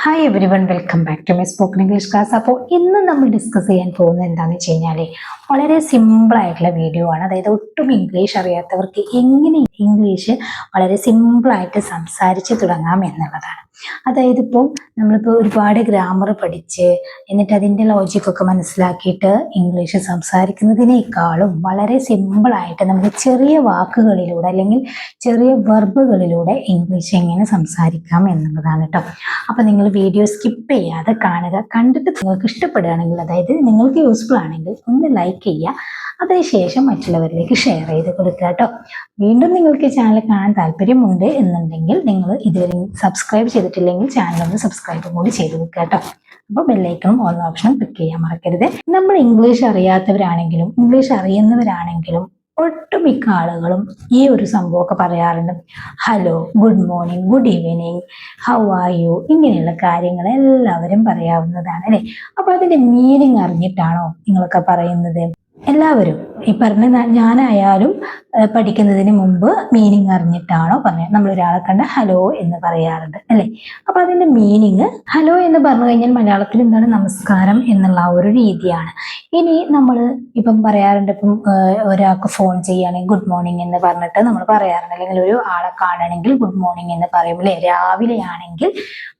Hi everyone, welcome back to my spoken English class. അപ്പോൾ ഇന്ന് നമ്മൾ discuss ചെയ്യാൻ പോകുന്നത് എന്താണെന്ന് വെച്ച് കഴിഞ്ഞാൽ വളരെ സിമ്പിൾ ആയിട്ടുള്ള വീഡിയോ ആണ്. അതായത് ഒട്ടും ഇംഗ്ലീഷ് അറിയാത്തവർക്ക് എങ്ങനെ ഇംഗ്ലീഷ് വളരെ സിമ്പിളായിട്ട് സംസാരിച്ച് തുടങ്ങാം എന്നുള്ളതാണ്. അതായത് ഇപ്പോൾ നമ്മളിപ്പോൾ ഒരുപാട് ഗ്രാമർ പഠിച്ച് എന്നിട്ട് അതിൻ്റെ ലോജിക്കൊക്കെ മനസ്സിലാക്കിയിട്ട് ഇംഗ്ലീഷ് സംസാരിക്കുന്നതിനേക്കാളും വളരെ സിമ്പിളായിട്ട് നമുക്ക് ചെറിയ വാക്കുകളിലൂടെ അല്ലെങ്കിൽ ചെറിയ വെർബുകളിലൂടെ ഇംഗ്ലീഷ് എങ്ങനെ സംസാരിക്കാം എന്നുള്ളതാണ് കേട്ടോ. അപ്പം നിങ്ങൾ വീഡിയോ സ്കിപ്പ് ചെയ്യാതെ കാണുക. കണ്ടിട്ട് നിങ്ങൾക്ക് ഇഷ്ടപ്പെടുകയാണെങ്കിൽ, അതായത് നിങ്ങൾക്ക് യൂസ്ഫുൾ ആണെങ്കിൽ ഒന്ന് ലൈക്ക് ചെയ്യുക, അതിനുശേഷം മറ്റുള്ളവരിലേക്ക് ഷെയർ ചെയ്ത് കൊടുക്കുക കേട്ടോ. വീണ്ടും നിങ്ങൾക്ക് ചാനൽ കാണാൻ താല്പര്യമുണ്ട് എന്നുണ്ടെങ്കിൽ നിങ്ങൾ ഇതുവരെ സബ്സ്ക്രൈബ് ചെയ്തിട്ടില്ലെങ്കിൽ ചാനൽ ഒന്ന് സബ്സ്ക്രൈബും കൂടി ചെയ്ത് വെക്കുക കേട്ടോ. അപ്പോൾ ബെല്ലൈക്കണും ഓൺ ഓപ്ഷനും ക്ലിക്ക് ചെയ്യാൻ മറക്കരുത്. നമ്മൾ ഇംഗ്ലീഷ് അറിയാത്തവരാണെങ്കിലും ഇംഗ്ലീഷ് അറിയുന്നവരാണെങ്കിലും ഒട്ടുമിക്ക ആളുകളും ഈ ഒരു സംഭവമൊക്കെ പറയാറുണ്ട്. Hello, good morning, good evening, how are you, ഇങ്ങനെയുള്ള കാര്യങ്ങൾ എല്ലാവരും പറയാവുന്നതാണ് അല്ലേ. അപ്പോൾ അതിൻ്റെ മീനിങ് അറിഞ്ഞിട്ടാണോ നിങ്ങളൊക്കെ പറയുന്നത്? എല്ലാവരും ഈ പറഞ്ഞ ഞാനായാലും പഠിക്കുന്നതിന് മുമ്പ് മീനിങ് അറിഞ്ഞിട്ടാണോ പറഞ്ഞത്? നമ്മളൊരാളെ കണ്ട ഹലോ എന്ന് പറയാറുണ്ട് അല്ലേ. അപ്പൊ അതിന്റെ മീനിങ് ഹലോ എന്ന് പറഞ്ഞു കഴിഞ്ഞാൽ മലയാളത്തിൽ എന്താണ്? നമസ്കാരം എന്നുള്ള ഒരു രീതിയാണ്. ഇനി നമ്മൾ ഇപ്പം പറയാറുണ്ട്, ഇപ്പം ഒരാൾക്ക് ഫോൺ ചെയ്യുകയാണെങ്കിൽ ഗുഡ് മോർണിംഗ് എന്ന് പറഞ്ഞിട്ട് നമ്മൾ പറയാറുണ്ട്. അല്ലെങ്കിൽ ഒരു ആളെ കാണണമെങ്കിൽ ഗുഡ് മോർണിംഗ് എന്ന് പറയും അല്ലേ. രാവിലെ ആണെങ്കിൽ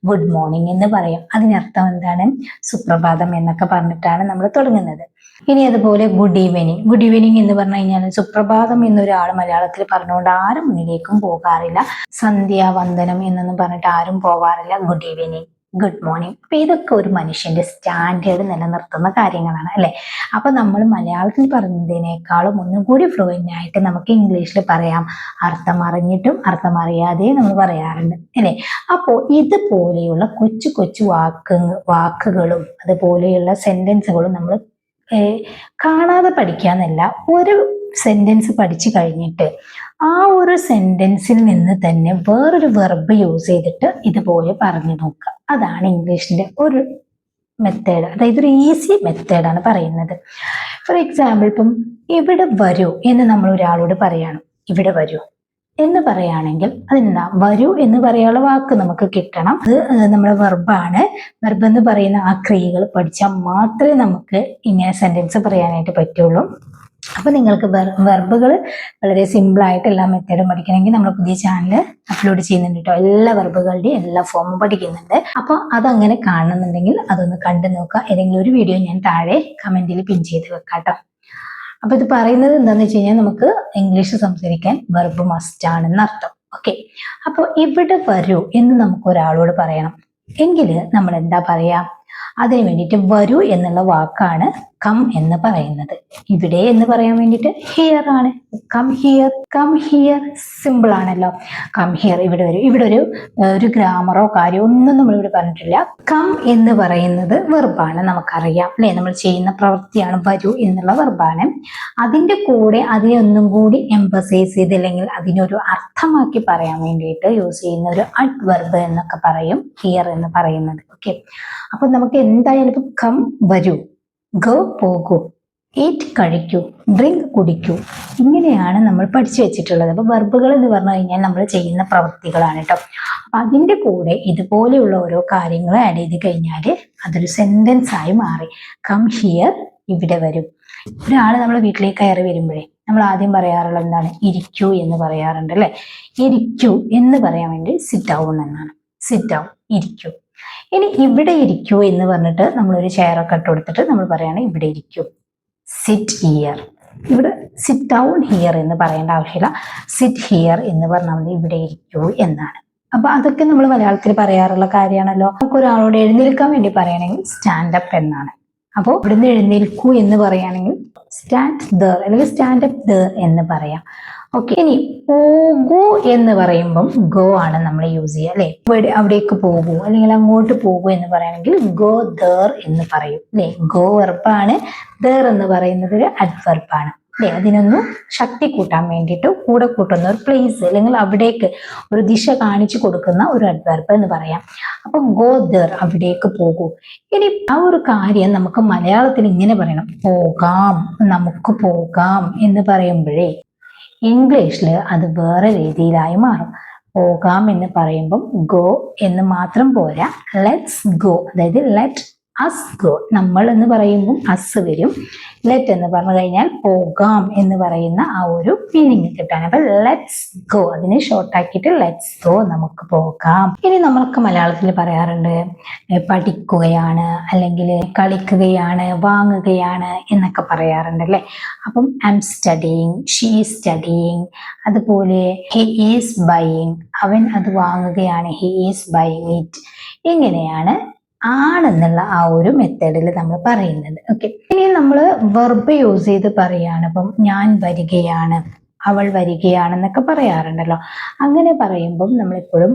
ഗുഡ് മോർണിംഗ് എന്ന് പറയും. അതിനർത്ഥം എന്താണ്? സുപ്രഭാതം എന്നൊക്കെ പറഞ്ഞിട്ടാണ് നമ്മൾ തുടങ്ങുന്നത്. ഇനി അതുപോലെ ഗുഡ് ഈവനിങ്, ഗുഡ് ഈവനിങ് എന്ന് പറഞ്ഞു കഴിഞ്ഞാൽ സുപ്രഭാതം എന്നൊരാൾ മലയാളത്തിൽ പറഞ്ഞുകൊണ്ട് ആരും മുന്നിലേക്കും പോകാറില്ല. സന്ധ്യാവന്ദനം എന്നൊന്നും പറഞ്ഞിട്ട് ആരും പോകാറില്ല. Good evening, good morning. അപ്പൊ ഇതൊക്കെ ഒരു മനുഷ്യന്റെ സ്റ്റാൻഡേർഡ് നിലനിർത്തുന്ന കാര്യങ്ങളാണ് അല്ലെ. അപ്പൊ നമ്മൾ മലയാളത്തിൽ പറയുന്നതിനേക്കാളും ഒന്നും കൂടി ഫ്ലുവൻ്റ് ആയിട്ട് നമുക്ക് ഇംഗ്ലീഷിൽ പറയാം. അർത്ഥം അറിഞ്ഞിട്ടും അർത്ഥം അറിയാതെയും നമ്മൾ പറയാറുണ്ട് അല്ലെ. അപ്പോൾ ഇതുപോലെയുള്ള കൊച്ചു കൊച്ചു വാക്കുകളും അതുപോലെയുള്ള സെന്റൻസുകളും നമ്മൾ കാണാതെ പഠിക്കാന്നല്ല, ഒരു സെന്റൻസ് പഠിച്ചു കഴിഞ്ഞിട്ട് ആ ഒരു സെന്റൻസിൽ നിന്ന് തന്നെ വേറൊരു വെർബ് യൂസ് ചെയ്തിട്ട് ഇതുപോലെ പറഞ്ഞു നോക്കുക. അതാണ് ഇംഗ്ലീഷിന്റെ ഒരു മെത്തേഡ്. അതായത് ഒരു ഈസി മെത്തേഡാണ് പറയുന്നത്. ഫോർ എക്സാമ്പിൾ, ഇപ്പം ഇവിടെ വരൂ എന്ന് നമ്മൾ ഒരാളോട് പറയണം. ഇവിടെ വരൂ എന്ന് പറയുകയാണെങ്കിൽ അതെന്താ? വരൂ എന്ന് പറയാനുള്ള വാക്ക് നമുക്ക് കിട്ടണം. അത് നമ്മുടെ വെർബാണ്. വെർബ് എന്ന് പറയുന്ന ആ ക്രിയകൾ പഠിച്ചാൽ മാത്രമേ നമുക്ക് ഇങ്ങനെ സെന്റൻസ് പറയാനായിട്ട് പറ്റുള്ളൂ. അപ്പൊ നിങ്ങൾക്ക് വെർബുകൾ വളരെ സിമ്പിൾ ആയിട്ട് എല്ലാ മെത്തേഡും പഠിക്കണമെങ്കിൽ നമ്മൾ പുതിയ ചാനൽ അപ്ലോഡ് ചെയ്യുന്നുണ്ട് കേട്ടോ. എല്ലാ വെർബുകളുടെയും എല്ലാ ഫോമും പഠിക്കുന്നുണ്ട്. അപ്പൊ അതങ്ങനെ കാണുന്നുണ്ടെങ്കിൽ അതൊന്ന് കണ്ടു നോക്കുക. ഏതെങ്കിലും ഒരു വീഡിയോ ഞാൻ താഴെ കമന്റിൽ പിൻ ചെയ്ത് വെക്കാം കേട്ടോ. അപ്പൊ ഇത് പറയുന്നത് എന്താന്ന് വെച്ച് കഴിഞ്ഞാൽ നമുക്ക് ഇംഗ്ലീഷ് സംസാരിക്കാൻ വെർബ് മസ്റ്റ് ആണെന്ന് അർത്ഥം. ഓക്കെ. അപ്പോൾ ഇവിടെ വരൂ എന്ന് നമുക്ക് ഒരാളോട് പറയണം എങ്കിൽ നമ്മൾ എന്താ പറയാ? അതിന് വേണ്ടിയിട്ട് വരൂ എന്നുള്ള വാക്കാണ് കം എന്ന് പറയുന്നത്. ഇവിടെ എന്ന് പറയാൻ വേണ്ടിയിട്ട് ഹിയർ ആണ്. Come here, come here. Simple ആണല്ലോ. കം ഹിയർ, ഇവിടെ വരും. ഇവിടെ ഒരു ഗ്രാമറോ കാര്യമോ ഒന്നും നമ്മൾ ഇവിടെ പറഞ്ഞിട്ടില്ല. കം എന്ന് പറയുന്നത് വെർബാണ്, നമുക്കറിയാം അല്ലെ. നമ്മൾ ചെയ്യുന്ന പ്രവൃത്തിയാണ് വരൂ എന്നുള്ള വെർബാണ്. അതിൻ്റെ കൂടെ അതിനെ ഒന്നും കൂടി എംഫസൈസ് ചെയ്ത് അല്ലെങ്കിൽ അതിനൊരു അർത്ഥമാക്കി പറയാൻ വേണ്ടിയിട്ട് യൂസ് ചെയ്യുന്ന ഒരു അഡ്വർബ് എന്നൊക്കെ പറയും ഹിയർ എന്ന് പറയുന്നത്. ഓക്കെ. അപ്പൊ നമുക്ക് എന്തായാലും ഇപ്പം കം വരൂ, ഗോ പോകൂ, ഈറ്റ് കഴിക്കൂ, ഡ്രിങ്ക് കുടിക്കൂ, ഇങ്ങനെയാണ് നമ്മൾ പഠിച്ചു വെച്ചിട്ടുള്ളത്. അപ്പൊ വെർബുകൾ എന്ന് പറഞ്ഞു കഴിഞ്ഞാൽ നമ്മൾ ചെയ്യുന്ന പ്രവൃത്തികളാണ് കേട്ടോ. അപ്പൊ അതിൻ്റെ കൂടെ ഇതുപോലെയുള്ള ഓരോ കാര്യങ്ങൾ ആഡ് ചെയ്ത് കഴിഞ്ഞാൽ അതൊരു സെന്റൻസ് ആയി മാറി. കം ഹിയർ, ഇവിടെ വരും. ഒരാൾ നമ്മളെ വീട്ടിലേക്ക് കയറി വരുമ്പോഴേ നമ്മൾ ആദ്യം പറയാറുള്ളത് എന്താണ്? ഇരിക്കൂ എന്ന് പറയാറുണ്ട് അല്ലെ. ഇരിക്കൂ എന്ന് പറയാൻ വേണ്ടി സിറ്റ് ഡൗൺ എന്നാണ്. സിറ്റ് ഡൗൺ, ഇരിക്കൂ. ഇനി ഇവിടെ ഇരിക്കൂ എന്ന് പറഞ്ഞിട്ട് നമ്മളൊരു ചെയറൊക്കെ ഇട്ട് കൊടുത്തിട്ട് നമ്മൾ പറയാണ് ഇവിടെ ഇരിക്കൂ, സിറ്റ് ഹിയർ. ഇവിടെ സിറ്റ് ഡൗൺ ഹിയർ എന്ന് പറയേണ്ട ആവശ്യമില്ല. സിറ്റ് ഹിയർ എന്ന് പറഞ്ഞാൽ മതി ഇവിടെ ഇരിക്കൂ എന്നാണ്. അപ്പൊ അതൊക്കെ നമ്മൾ മലയാളത്തിൽ പറയാറുള്ള കാര്യമാണല്ലോ. നമുക്ക് ഒരാളോട് എഴുന്നേൽക്കാൻ വേണ്ടി പറയുകയാണെങ്കിൽ സ്റ്റാൻഡപ്പ് എന്നാണ്. അപ്പോൾ ഇവിടുന്ന് എഴുന്നേൽക്കൂ എന്ന് പറയുകയാണെങ്കിൽ സ്റ്റാൻഡ് ദർ അല്ലെങ്കിൽ സ്റ്റാൻഡപ്പ് ദർ എന്ന് പറയാം. ഓക്കെ. ഇനി പോകൂ എന്ന് പറയുമ്പം ഗോ ആണ് നമ്മൾ യൂസ് ചെയ്യുക അല്ലെ. അവിടേക്ക് പോകൂ അല്ലെങ്കിൽ അങ്ങോട്ട് പോകൂ എന്ന് പറയുകയാണെങ്കിൽ ഗോ ദർ എന്ന് പറയും അല്ലെ. ഗോ വെർബാണ്, ദർ എന്ന് പറയുന്നത് ഒരു അഡ്വർബാണ് അല്ലെ. അതിനൊന്നും ശക്തി കൂട്ടാൻ വേണ്ടിയിട്ട് കൂടെ കൂട്ടുന്ന ഒരു പ്ലേസ് അല്ലെങ്കിൽ അവിടേക്ക് ഒരു ദിശ കാണിച്ചു കൊടുക്കുന്ന ഒരു അഡ്വർബ് എന്ന് പറയാം. അപ്പൊ ഗോ ദർ, അവിടേക്ക് പോകൂ. ഇനി ആ ഒരു കാര്യം നമുക്ക് മലയാളത്തിൽ ഇങ്ങനെ പറയണം, പോകാം, നമുക്ക് പോകാം എന്ന് പറയുമ്പോഴേ ഇംഗ്ലീഷിൽ അത് വേറെ രീതിയിലായി മാറും. പോകാം എന്ന് പറയുമ്പം ഗോ എന്ന് മാത്രം പോരാ, ലെറ്റ്സ് ഗോ, അതായത് ലെറ്റ് അസ് ഗോ. നമ്മൾ എന്ന് പറയുമ്പോൾ അസ് വരും. ലെറ്റ് എന്ന് പറഞ്ഞു കഴിഞ്ഞാൽ പോകാം എന്ന് പറയുന്ന ആ ഒരു മീനിങ് കിട്ടാൻ. അപ്പൊ ലെറ്റ്സ് ഗോ, അതിനെ ഷോർട്ട് ആക്കിയിട്ട് ലെറ്റ്സ് ഗോ, നമുക്ക് പോകാം. ഇനി നമ്മളൊക്കെ മലയാളത്തിൽ പറയാറുണ്ട് പഠിക്കുകയാണ്, അല്ലെങ്കിൽ കളിക്കുകയാണ്, വാങ്ങുകയാണ് എന്നൊക്കെ പറയാറുണ്ട് അല്ലേ. അപ്പം I M studying, she is studying, അതുപോലെ ഹി ഈസ് ബൈയിങ്, അവൻ അത് വാങ്ങുകയാണ്, ഹി ഈസ് ബൈയിങ് ഇറ്റ്. ഇങ്ങനെയാണ് ആണെന്നുള്ള ആ ഒരു മെത്തേഡിൽ നമ്മൾ പറയുന്നത്. ഓക്കെ, ഇനി നമ്മൾ വെർബ് യൂസ് ചെയ്ത് പറയാണ്. അപ്പം ഞാൻ വരികയാണ്, അവൾ വരികയാണെന്നൊക്കെ പറയാറുണ്ടല്ലോ. അങ്ങനെ പറയുമ്പം നമ്മളെപ്പോഴും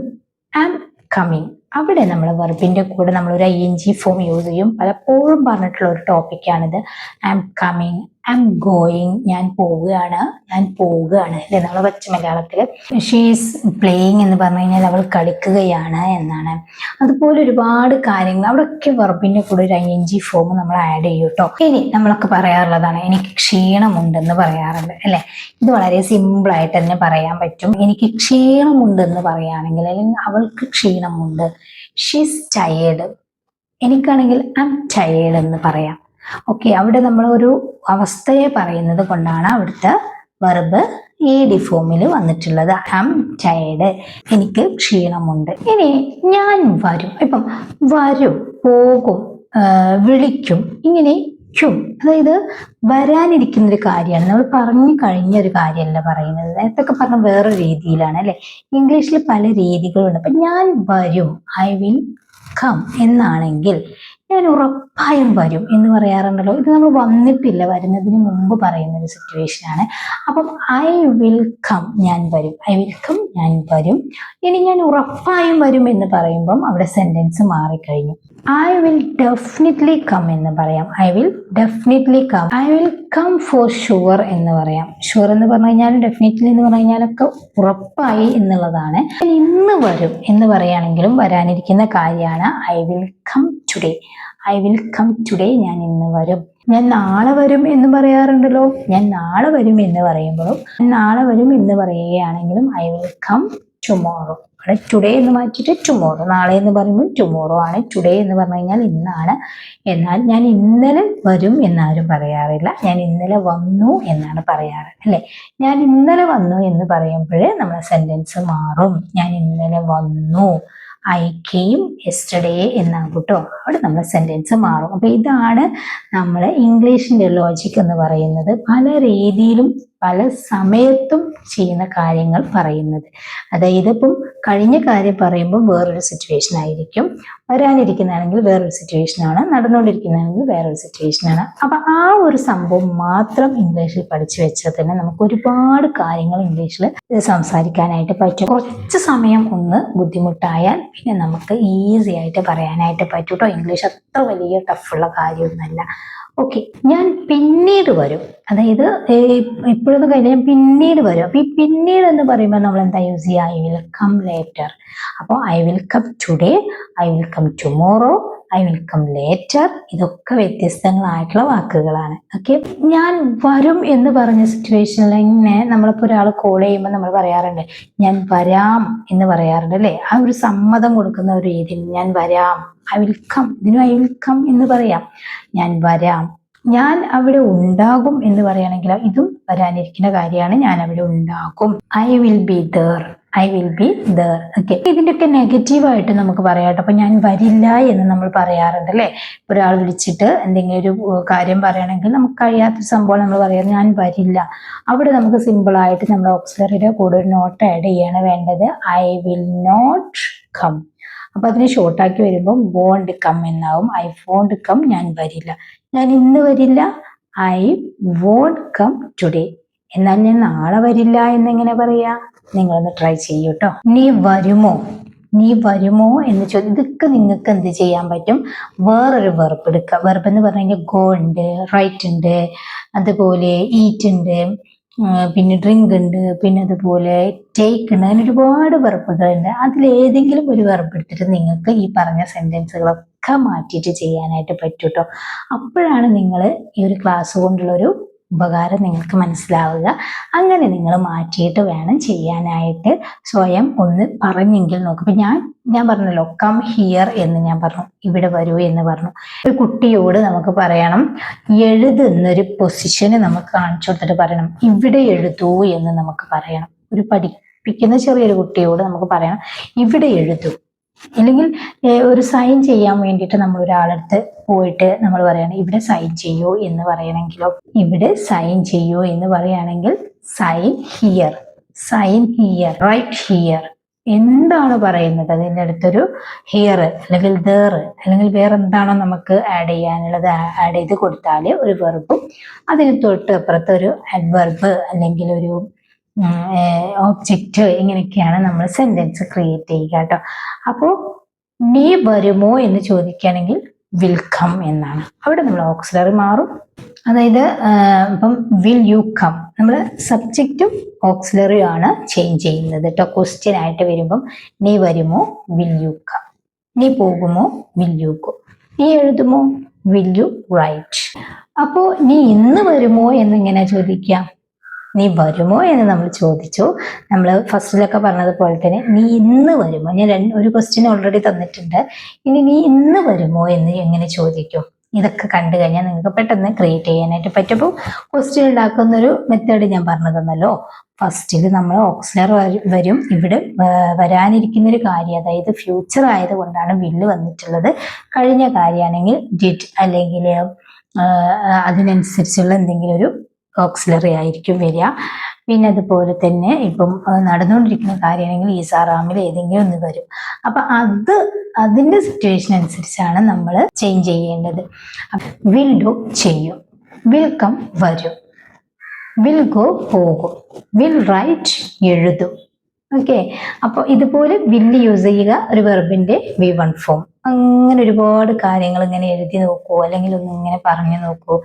ആം കമ്മിങ്, അവിടെ നമ്മൾ വെർബിന്റെ കൂടെ നമ്മൾ ഒരു ING ഫോം യൂസ് ചെയ്യും. പലപ്പോഴും പറഞ്ഞിട്ടുള്ള ഒരു ടോപ്പിക്കാണിത്. ആം കമ്മിങ്, ആം ഗോയിങ്, ഞാൻ പോവുകയാണ്, ഞാൻ പോവുകയാണ് അല്ലെ. നമ്മൾ പച്ച മലയാളത്തിൽ ഷീസ് പ്ലേയിങ് എന്ന് പറഞ്ഞു കഴിഞ്ഞാൽ അവൾ കളിക്കുകയാണ് എന്നാണ്. അതുപോലെ ഒരുപാട് കാര്യങ്ങൾ അവിടെയൊക്കെ വെർബിന്റെ കൂടെ ഒരു ING ഫോം നമ്മൾ ആഡ് ചെയ്യും കേട്ടോ. ഇനി നമ്മളൊക്കെ പറയാറുള്ളതാണ് എനിക്ക് ക്ഷീണമുണ്ടെന്ന് പറയാറുണ്ട് അല്ലെ. ഇത് വളരെ സിമ്പിൾ ആയിട്ട് തന്നെ പറയാൻ പറ്റും. എനിക്ക് ക്ഷീണമുണ്ടെന്ന് പറയുകയാണെങ്കിൽ, അല്ലെങ്കിൽ അവൾക്ക് ക്ഷീണമുണ്ട്, ഷീസ് ടയേർഡ്. എനിക്കാണെങ്കിൽ ഐ എം ടയേർഡ് എന്ന് പറയാം. ഓക്കെ, അവിടെ നമ്മൾ ഒരു അവസ്ഥയെ പറയുന്നത് കൊണ്ടാണ് അവിടുത്തെ വെർബ് AD ഫോമിൽ വന്നിട്ടുള്ളത്. ഐ എം ടയേർഡ്, എനിക്ക് ക്ഷീണമുണ്ട്. ഇനി ഞാൻ വരും, ഇപ്പം വരും, പോകും, വിളിക്കും, ഇങ്ങനെ ക്കും, അതായത് വരാനിരിക്കുന്ന ഒരു കാര്യമാണ്. നമ്മൾ പറഞ്ഞു കഴിഞ്ഞ ഒരു കാര്യമല്ല പറയുന്നത്. നേരത്തൊക്കെ പറഞ്ഞ വേറെ രീതിയിലാണ് അല്ലെ. ഇംഗ്ലീഷിൽ പല രീതികളുണ്ട്. അപ്പൊ ഞാൻ വരും, ഐ വിൽ കം എന്നാണെങ്കിൽ ഞാൻ ഉറപ്പായും വരും എന്ന് പറയാറുണ്ടല്ലോ. ഇത് നമ്മൾ വന്നിട്ടില്ല, വരുന്നതിന് മുമ്പ് പറയുന്ന ഒരു സിറ്റുവേഷൻ ആണ്. അപ്പം ഐ വിൽ കം, ഞാൻ വരും, ഐ വിൽ കം, ഞാൻ വരും. ഇനി ഞാൻ ഉറപ്പായും വരും എന്ന് പറയുമ്പം അവിടെ സെന്റൻസ് മാറിക്കഴിഞ്ഞു. ഐ വിൽ ഡെഫിനറ്റ്ലി കം എന്ന് പറയാം. I will definitely come, I will come for sure എന്ന് പറയാം. ഷുവർ എന്ന് പറഞ്ഞു കഴിഞ്ഞാലും ഡെഫിനറ്റ്ലി എന്ന് പറഞ്ഞു കഴിഞ്ഞാലൊക്കെ ഉറപ്പായി എന്നുള്ളതാണ്. ഇന്ന് വരും എന്ന് പറയുകയാണെങ്കിലും വരാനിരിക്കുന്ന കാര്യമാണ്. I will come today, I will come today, ഞാൻ ഇന്ന് വരും. ഞാൻ നാളെ വരും എന്ന് പറയാറുണ്ടല്ലോ. ഞാൻ നാളെ വരും എന്ന് പറയുമ്പോഴും, നാളെ വരും എന്ന് പറയുകയാണെങ്കിലും ഐ വിൽ കം ടുമോറോ. അവിടെ ടുഡേ എന്ന് മാറ്റിയിട്ട് ടുമോറോ. നാളെ എന്ന് പറയുമ്പോൾ ടുമോറോ ആണ്. ടുഡേ എന്ന് പറഞ്ഞു കഴിഞ്ഞാൽ ഇന്നാണ്. എന്നാൽ ഞാൻ ഇന്നലെ വരും എന്നാരും പറയാറില്ല. ഞാൻ ഇന്നലെ വന്നു എന്നാണ് പറയാറ് അല്ലെ. ഞാൻ ഇന്നലെ വന്നു എന്ന് പറയുമ്പോഴേ നമ്മളെ സെന്റൻസ് മാറും. ഞാൻ ഇന്നലെ വന്നു, ഐ കെയിം യെസ്റ്റർഡേ എന്നാകും കേട്ടോ. അവിടെ നമ്മൾ സെന്റൻസ് മാറും. അപ്പൊ ഇതാണ് നമ്മൾ ഇംഗ്ലീഷിന്റെ ലോജിക് എന്ന് പറയുന്നത്. പല രീതിയിലും പല സമയത്തും ചെയ്യുന്ന കാര്യങ്ങൾ പറയുന്നത്. അതായത് ഇപ്പം കഴിഞ്ഞ കാര്യം പറയുമ്പോൾ വേറൊരു സിറ്റുവേഷൻ ആയിരിക്കും, വരാനിരിക്കുന്നതാണെങ്കിൽ വേറൊരു സിറ്റുവേഷനാണ്, നടന്നുകൊണ്ടിരിക്കുന്നതാണെങ്കിൽ വേറൊരു സിറ്റുവേഷനാണ്. അപ്പൊ ആ ഒരു സംഭവം മാത്രം ഇംഗ്ലീഷിൽ പഠിച്ചു വെച്ചാൽ തന്നെ നമുക്ക് ഒരുപാട് കാര്യങ്ങൾ ഇംഗ്ലീഷിൽ സംസാരിക്കാനായിട്ട് പറ്റും. കുറച്ച് സമയം ഒന്ന് ബുദ്ധിമുട്ടായാൽ പിന്നെ നമുക്ക് ഈസി ആയിട്ട് പറയാനായിട്ട് പറ്റും കേട്ടോ. ഇംഗ്ലീഷ് അത്ര വലിയ ടഫുള്ള കാര്യമൊന്നുമല്ല. ഓക്കെ, ഞാൻ പിന്നീട് വരും, അതായത് ഇപ്പോഴൊന്നും കഴിഞ്ഞാൽ ഞാൻ പിന്നീട് വരും. അപ്പൊ ഈ പിന്നീട് എന്ന് പറയുമ്പോൾ നമ്മൾ എന്താ യൂസ് ചെയ്യുക? I will come later. അപ്പോൾ I will come today, I will come tomorrow, I will come later. ഇതൊക്കെ വ്യത്യസ്തങ്ങളായിട്ടുള്ള വാക്കുകളാണ്. ഓക്കെ, ഞാൻ വരും എന്ന് പറഞ്ഞ സിറ്റുവേഷനിൽ ഇങ്ങനെ നമ്മളിപ്പോൾ ഒരാൾ കോൾ ചെയ്യുമ്പോൾ നമ്മൾ പറയാറുണ്ട് ഞാൻ വരാം എന്ന് പറയാറുണ്ട് അല്ലേ. ആ ഒരു സമ്മതം കൊടുക്കുന്ന ഒരു രീതിയിൽ ഞാൻ വരാം, ഐ വിൽ കം. ഇതിനും ഐ വിൽ കം എന്ന് പറയാം. ഞാൻ വരാം. ഞാൻ അവിടെ ഉണ്ടാകും എന്ന് പറയുകയാണെങ്കിൽ ഇതും വരാനിരിക്കുന്ന കാര്യമാണ്. ഞാൻ അവിടെ ഉണ്ടാകും. I will be there, I will be there. Okay, ഇതിൻ്റെയൊക്കെ നെഗറ്റീവായിട്ട് നമുക്ക് പറയാട്ടോ. അപ്പൊ ഞാൻ വരില്ല എന്ന് നമ്മൾ പറയാറുണ്ട് അല്ലേ. ഒരാൾ വിളിച്ചിട്ട് എന്തെങ്കിലും ഒരു കാര്യം പറയണമെങ്കിൽ നമുക്ക് കഴിയാത്തൊരു സംഭവം നമ്മൾ പറയാം ഞാൻ വരില്ല. അവിടെ നമുക്ക് സിമ്പിൾ ആയിട്ട് നമ്മൾ ഓക്സിലറിയുടെ കൂടെ ഒരു നോട്ട് ആഡ് ചെയ്യാണ് വേണ്ടത്. I will not come. അപ്പൊ അതിനെ ഷോർട്ടാക്കി വരുമ്പോൾ വോണ്ട് കം എന്നാവും. ഐ വോണ്ട് കം, ഞാൻ വരില്ല. ഞാൻ ഇന്ന് വരില്ല, ഐ വോണ്ട് കം ടുഡേ. എന്നാൽ ഞാൻ നാളെ വരില്ല എന്നെങ്ങനെ പറയാ? നിങ്ങളൊന്ന് ട്രൈ ചെയ്യൂ കേട്ടോ. നീ വരുമോ, നീ വരുമോ എന്ന് ചോദിക്കും. ഇതൊക്കെ നിങ്ങൾക്ക് എന്ത് ചെയ്യാൻ പറ്റും? വേറൊരു വെർബ് എടുക്കുക. വെർബ് എന്ന് പറഞ്ഞു കഴിഞ്ഞാൽ ഗോ ഉണ്ട്, റൈറ്റ് ഉണ്ട്, അതുപോലെ ഈറ്റ് ഉണ്ട്, പിന്നെ ഡ്രിങ്ക് ഉണ്ട്, പിന്നെ അതുപോലെ ടേക്ക് ഉണ്ട്. അങ്ങനെ ഒരുപാട് വെർബുകളുണ്ട്. അതിലേതെങ്കിലും ഒരു വെർബ് എടുത്തിട്ട് നിങ്ങൾക്ക് ഈ പറഞ്ഞ സെന്റൻസുകളൊക്കെ മാറ്റിയിട്ട് ചെയ്യാനായിട്ട് പറ്റും കേട്ടോ. അപ്പോഴാണ് നിങ്ങൾ ഈ ഒരു ക്ലാസ് കൊണ്ടുള്ളൊരു ഉപകാരം നിങ്ങൾക്ക് മനസ്സിലാവുക. അങ്ങനെ നിങ്ങൾ മാറ്റിയിട്ട് വേണം ചെയ്യാനായിട്ട്. സ്വയം ഒന്ന് പറഞ്ഞെങ്കിൽ നോക്കും. ഇപ്പം ഞാൻ പറഞ്ഞല്ലോ, കം ഹിയർ എന്ന് ഞാൻ പറഞ്ഞു, ഇവിടെ വരൂ എന്ന് പറഞ്ഞു. ഒരു കുട്ടിയോട് നമുക്ക് പറയണം, എഴുതുന്നൊരു പൊസിഷന് നമുക്ക് കാണിച്ചു കൊടുത്തിട്ട് പറയണം, ഇവിടെ എഴുതൂ എന്ന് നമുക്ക് പറയണം. ഒരു പഠിപ്പിക്കുന്ന ചെറിയൊരു കുട്ടിയോട് നമുക്ക് പറയണം, ഇവിടെ എഴുതൂ. അല്ലെങ്കിൽ ഒരു സൈൻ ചെയ്യാൻ വേണ്ടിയിട്ട് നമ്മൾ ഒരാളടുത്ത് പോയിട്ട് നമ്മൾ പറയണം, ഇവിടെ സൈൻ ചെയ്യൂ എന്ന് പറയണമെങ്കിലോ, ഇവിടെ സൈൻ ചെയ്യൂ എന്ന് പറയുകയാണെങ്കിൽ sign here, sign here, right here. എന്താണ് പറയുന്നത് അതിൻ്റെ അടുത്തൊരു ഹിയർ അല്ലെങ്കിൽ ദേർ അല്ലെങ്കിൽ വേറെ എന്താണോ നമുക്ക് ആഡ് ചെയ്യാനുള്ളത് ആഡ് ചെയ്ത് കൊടുത്താൽ ഒരു വെർബും അതിന് തൊട്ട് അപ്പുറത്ത് ഒരു അഡ്വർബ് അല്ലെങ്കിൽ ഒരു ഓബ്ജക്റ്റ്, ഇങ്ങനെയൊക്കെയാണ് നമ്മൾ സെന്റൻസ് ക്രിയേറ്റ് ചെയ്യുക കേട്ടോ. അപ്പോൾ നീ വരുമോ എന്ന് ചോദിക്കുകയാണെങ്കിൽ വിൽ കം എന്നാണ്. അവിടെ നമ്മൾ ഓക്സിലറി മാറും. അതായത് ഇപ്പം വിൽ യു കം, നമ്മൾ സബ്ജക്റ്റും ഓക്സിലറിയും ആണ് ചേഞ്ച് ചെയ്യുന്നത് കേട്ടോ. ക്വസ്റ്റ്യൻ ആയിട്ട് വരുമ്പം നീ വരുമോ, വിൽ യു കം. നീ പോകുമോ, വിൽ യു ഗോ. നീ എഴുതുമോ, വിൽ യു റൈറ്റ്. അപ്പോ നീ ഇന്ന് വരുമോ എന്നിങ്ങനെ ചോദിക്കാം. നീ വരുമോ എന്ന് നമ്മൾ ചോദിച്ചു. നമ്മൾ ഫസ്റ്റിലൊക്കെ പറഞ്ഞതുപോലെ തന്നെ നീ ഇന്ന് വരുമോ, ഞാൻ ഒരു ക്വസ്റ്റ്യൻ ഓൾറെഡി തന്നിട്ടുണ്ട്. ഇനി നീ ഇന്ന് വരുമോ എന്ന് എങ്ങനെ ചോദിക്കും? ഇതൊക്കെ കണ്ടു കഴിഞ്ഞാൽ നിങ്ങൾക്ക് പെട്ടെന്ന് ക്രിയേറ്റ് ചെയ്യാനായിട്ട് പറ്റും. അപ്പോൾ ക്വസ്റ്റ്യൻ ഉണ്ടാക്കുന്ന ഒരു മെത്തേഡ് ഞാൻ പറഞ്ഞു തന്നല്ലോ. ഫസ്റ്റിൽ നമ്മൾ ഓക്സിലർ വരും. ഇവിടെ വരാനിരിക്കുന്ന ഒരു കാര്യം, അതായത് ഫ്യൂച്ചർ ആയതുകൊണ്ടാണ് വില്ല് വന്നിട്ടുള്ളത്. കഴിഞ്ഞ കാര്യമാണെങ്കിൽ ഡിഡ് അല്ലെങ്കിൽ അതിനനുസരിച്ചുള്ള എന്തെങ്കിലും ഒരു ഓക്സിലറി ആയിരിക്കും വരിക. പിന്നെ അതുപോലെ തന്നെ ഇപ്പം നടന്നുകൊണ്ടിരിക്കുന്ന കാര്യമാണെങ്കിൽ ഈസാറാമിൽ ഏതെങ്കിലും ഒന്ന് വരും. അപ്പൊ അതിന്റെ സിറ്റുവേഷൻ അനുസരിച്ചാണ് നമ്മൾ ചേഞ്ച് ചെയ്യേണ്ടത്. വിൽ ഡു ചെയ്യും, വിൽ കം വരും, വിൽ ഗോ പോകും, വിൽ റൈറ്റ് എഴുതും. ഓക്കെ, അപ്പോൾ ഇതുപോലെ വില്ല് യൂസ് ചെയ്യുക ഒരു വെർബിന്റെ V1 ഫോം. അങ്ങനെ ഒരുപാട് കാര്യങ്ങൾ ഇങ്ങനെ എഴുതി നോക്കൂ, അല്ലെങ്കിൽ ഒന്ന് ഇങ്ങനെ പറഞ്ഞു നോക്കൂ.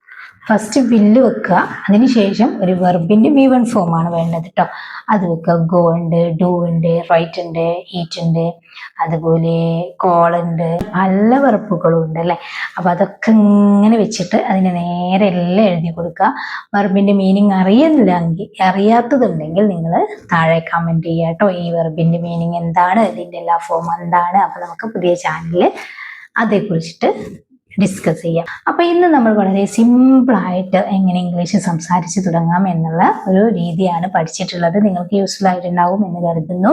ഫസ്റ്റ് വില്ല് വെക്കുക, അതിനുശേഷം ഒരു വെർബിന്റെ V1 ഫോം ആണ് വേണ്ടത് കേട്ടോ. അത് വെക്കുക. ഗോ ഉണ്ട്, ഡു ഉണ്ട്, റൈറ്റ് ഉണ്ട്, ഈറ്റ് ഉണ്ട്, അതുപോലെ കോൾ ഉണ്ട്, പല വെർബുകളും ഉണ്ട് അല്ലെ. അപ്പൊ അതൊക്കെ ഇങ്ങനെ വെച്ചിട്ട് അതിന് നേരെ എല്ലാം എഴുതി കൊടുക്കുക. വെർബിന്റെ മീനിങ് അറിയാത്തതുണ്ടെങ്കിൽ നിങ്ങൾ താഴെ കമന്റ് ചെയ്യുക കേട്ടോ. ഈ വെർബിന്റെ മീനിങ് എന്താണ്, ഇതിന്റെ എല്ലാ ഫോം എന്താണ്. അപ്പൊ നമുക്ക് പുതിയ ചാനലിൽ അതേക്കുറിച്ചിട്ട് ഡിസ്കസ് ചെയ്യാം. അപ്പൊ ഇന്ന് നമ്മൾ വളരെ സിമ്പിൾ ആയിട്ട് എങ്ങനെ ഇംഗ്ലീഷ് സംസാരിച്ച് തുടങ്ങാം എന്നുള്ള ഒരു രീതിയാണ് പഠിച്ചിട്ടുള്ളത്. നിങ്ങൾക്ക് യൂസ്ഫുൾ ആയിട്ടുണ്ടാവും എന്ന് കരുതുന്നു.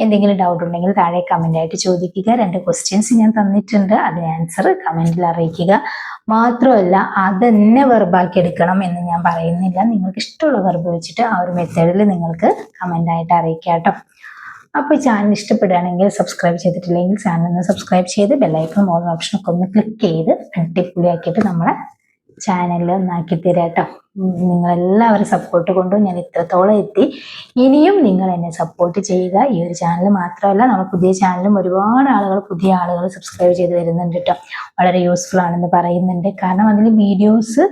എന്തെങ്കിലും ഡൗട്ട് ഉണ്ടെങ്കിൽ താഴെ കമന്റ് ആയിട്ട് ചോദിക്കുക. 2 ക്വസ്റ്റ്യൻസ് ഞാൻ തന്നിട്ടുണ്ട്, അതിന് ആൻസർ കമന്റിൽ അറിയിക്കുക. മാത്രമല്ല അതെന്നെ വെർബാക്കി എടുക്കണം എന്ന് ഞാൻ പറയുന്നില്ല. നിങ്ങൾക്ക് ഇഷ്ടമുള്ള വെർബ് വെച്ചിട്ട് ആ ഒരു മെത്തേഡിൽ നിങ്ങൾക്ക് കമന്റ് ആയിട്ട് അറിയിക്കാം കേട്ടോ. അപ്പോൾ ഈ ചാനൽ ഇഷ്ടപ്പെടുകയാണെങ്കിൽ, സബ്സ്ക്രൈബ് ചെയ്തിട്ടില്ലെങ്കിൽ ചാനൽ ഒന്ന് സബ്സ്ക്രൈബ് ചെയ്ത് ബെല്ലൈക്കൺ ഓൾ ഓപ്ഷനൊക്കെ ഒന്ന് ക്ലിക്ക് ചെയ്ത് അടിപൊളിയാക്കിയിട്ട് നമ്മളെ ചാനലിൽ ഒന്നാക്കി തരാം കേട്ടോ. നിങ്ങളെല്ലാവരും സപ്പോർട്ട് കൊണ്ടും ഞാൻ ഇത്രത്തോളം എത്തി. ഇനിയും നിങ്ങൾ എന്നെ സപ്പോർട്ട് ചെയ്യുക. ഈ ഒരു ചാനൽ മാത്രമല്ല, നമ്മുടെ പുതിയ ചാനലും ഒരുപാട് പുതിയ ആളുകൾ സബ്സ്ക്രൈബ് ചെയ്ത് വരുന്നുണ്ട് കേട്ടോ. വളരെ യൂസ്ഫുൾ ആണെന്ന് പറയുന്നുണ്ട്. കാരണം അതിൽ വീഡിയോസ്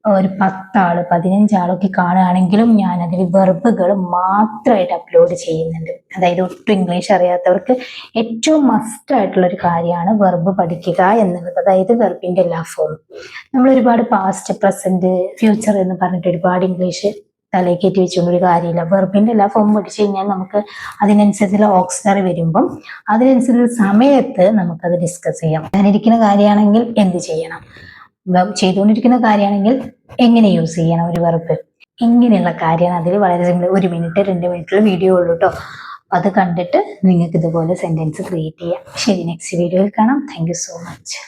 ഒരു 10 ആള് 15 ആളൊക്കെ കാണുകയാണെങ്കിലും ഞാൻ അതിൽ വെർബുകൾ മാത്രമായിട്ട് അപ്ലോഡ് ചെയ്യുന്നുണ്ട്. അതായത് ഒട്ടും ഇംഗ്ലീഷ് അറിയാത്തവർക്ക് ഏറ്റവും മസ്റ്റ് ആയിട്ടുള്ള ഒരു കാര്യമാണ് വെർബ് പഠിക്കുക എന്നുള്ളത്. അതായത് വെർബിന്റെ എല്ലാ ഫോമും. നമ്മൾ ഒരുപാട് പാസ്റ്റ്, പ്രസന്റ്, ഫ്യൂച്ചർ എന്ന് പറഞ്ഞിട്ട് ഒരുപാട് ഇംഗ്ലീഷ് തലക്കേറ്റി വെച്ചുകൊണ്ട് ഒരു കാര്യമില്ല. വെർബിന്റെ എല്ലാ ഫോമും പഠിച്ചു കഴിഞ്ഞാൽ നമുക്ക് അതിനനുസരിച്ചുള്ള ഓക്സിലറി വരുമ്പം അതിനനുസരിച്ചുള്ള സമയത്ത് നമുക്കത് ഡിസ്കസ് ചെയ്യാം. അങ്ങനെ ഇരിക്കുന്ന കാര്യമാണെങ്കിൽ എന്ത് ചെയ്യണം, ചെയ്തുകൊണ്ടിരിക്കുന്ന കാര്യമാണെങ്കിൽ എങ്ങനെ യൂസ് ചെയ്യണം ഒരു വെർബ്, ഇങ്ങനെയുള്ള കാര്യമാണ് അതിൽ വളരെ സിമ്പിൾ. 1 മിനിറ്റ് 2 മിനിറ്റുള്ള വീഡിയോ ഉള്ളൂ കേട്ടോ. അത് കണ്ടിട്ട് നിങ്ങൾക്ക് ഇതുപോലെ സെന്റൻസ് ക്രിയേറ്റ് ചെയ്യാം. ശരി, നെക്സ്റ്റ് വീഡിയോയിൽ കാണാം. Thank you so much.